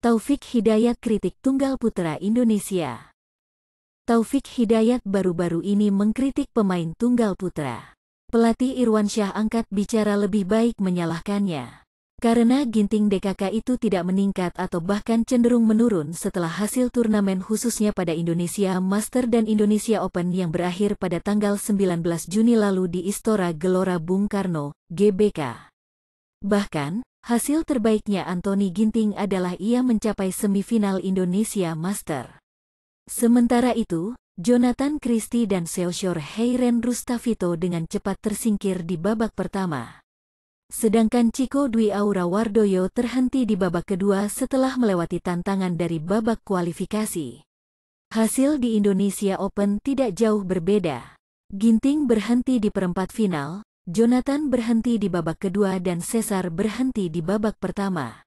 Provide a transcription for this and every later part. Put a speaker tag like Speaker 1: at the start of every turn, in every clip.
Speaker 1: Taufik Hidayat kritik tunggal putra Indonesia. Taufik Hidayat baru-baru ini mengkritik pemain tunggal putra. Pelatih Irwansyah angkat bicara lebih baik menyalahkannya. Karena ginting DKK itu tidak meningkat atau bahkan cenderung menurun setelah hasil turnamen khususnya pada Indonesia Master dan Indonesia Open yang berakhir pada tanggal 19 Juni lalu di Istora Gelora Bung Karno, GBK. Bahkan, hasil terbaiknya Anthony Ginting adalah ia mencapai semifinal Indonesia Master. Sementara itu, Jonathan Christie dan Seoshore Heiren Rustavito dengan cepat tersingkir di babak pertama. Sedangkan Chico Dwi Aura Wardoyo terhenti di babak kedua setelah melewati tantangan dari babak kualifikasi. Hasil di Indonesia Open tidak jauh berbeda. Ginting berhenti di perempat final, Jonathan berhenti di babak kedua dan Cesar berhenti di babak pertama.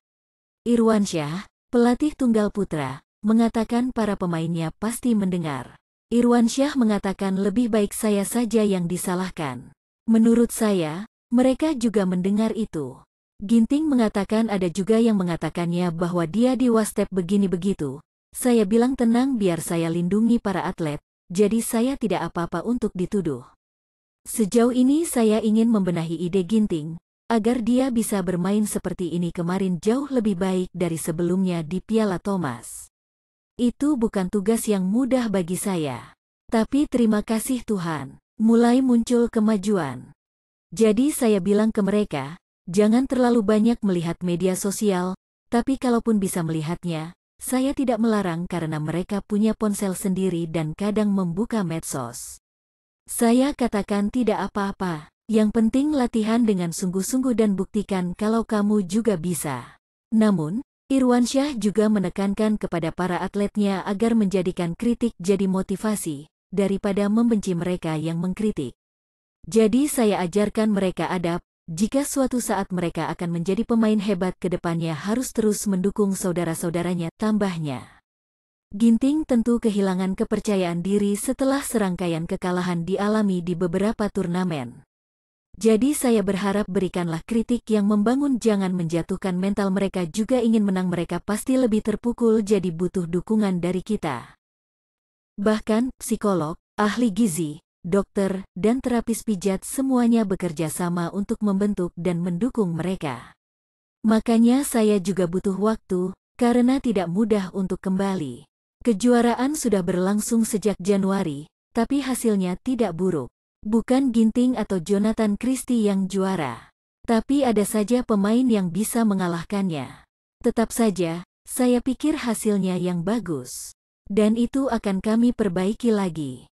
Speaker 1: Irwansyah, pelatih tunggal putra, mengatakan para pemainnya pasti mendengar. Irwansyah mengatakan lebih baik saya saja yang disalahkan. Menurut saya, mereka juga mendengar itu. Ginting mengatakan ada juga yang mengatakannya bahwa dia di wastep begini begitu. Saya bilang tenang biar saya lindungi para atlet, jadi saya tidak apa-apa untuk dituduh. Sejauh ini saya ingin membenahi ide Ginting, agar dia bisa bermain seperti ini kemarin jauh lebih baik dari sebelumnya di Piala Thomas. Itu bukan tugas yang mudah bagi saya. Tapi terima kasih Tuhan, mulai muncul kemajuan. Jadi saya bilang ke mereka, jangan terlalu banyak melihat media sosial, tapi kalaupun bisa melihatnya, saya tidak melarang karena mereka punya ponsel sendiri dan kadang membuka medsos. Saya katakan tidak apa-apa, yang penting latihan dengan sungguh-sungguh dan buktikan kalau kamu juga bisa. Namun, Irwansyah juga menekankan kepada para atletnya agar menjadikan kritik jadi motivasi, daripada membenci mereka yang mengkritik. Jadi saya ajarkan mereka adab, jika suatu saat mereka akan menjadi pemain hebat ke depannya harus terus mendukung saudara-saudaranya, tambahnya. Ginting tentu kehilangan kepercayaan diri setelah serangkaian kekalahan dialami di beberapa turnamen. Jadi saya berharap berikanlah kritik yang membangun jangan menjatuhkan mental mereka juga ingin menang mereka pasti lebih terpukul jadi butuh dukungan dari kita. Bahkan, psikolog, ahli gizi, dokter, dan terapis pijat semuanya bekerja sama untuk membentuk dan mendukung mereka. Makanya saya juga butuh waktu, karena tidak mudah untuk kembali. Kejuaraan sudah berlangsung sejak Januari, tapi hasilnya tidak buruk. Bukan Ginting atau Jonathan Christie yang juara. Tapi ada saja pemain yang bisa mengalahkannya. Tetap saja, saya pikir hasilnya yang bagus. Dan itu akan kami perbaiki lagi.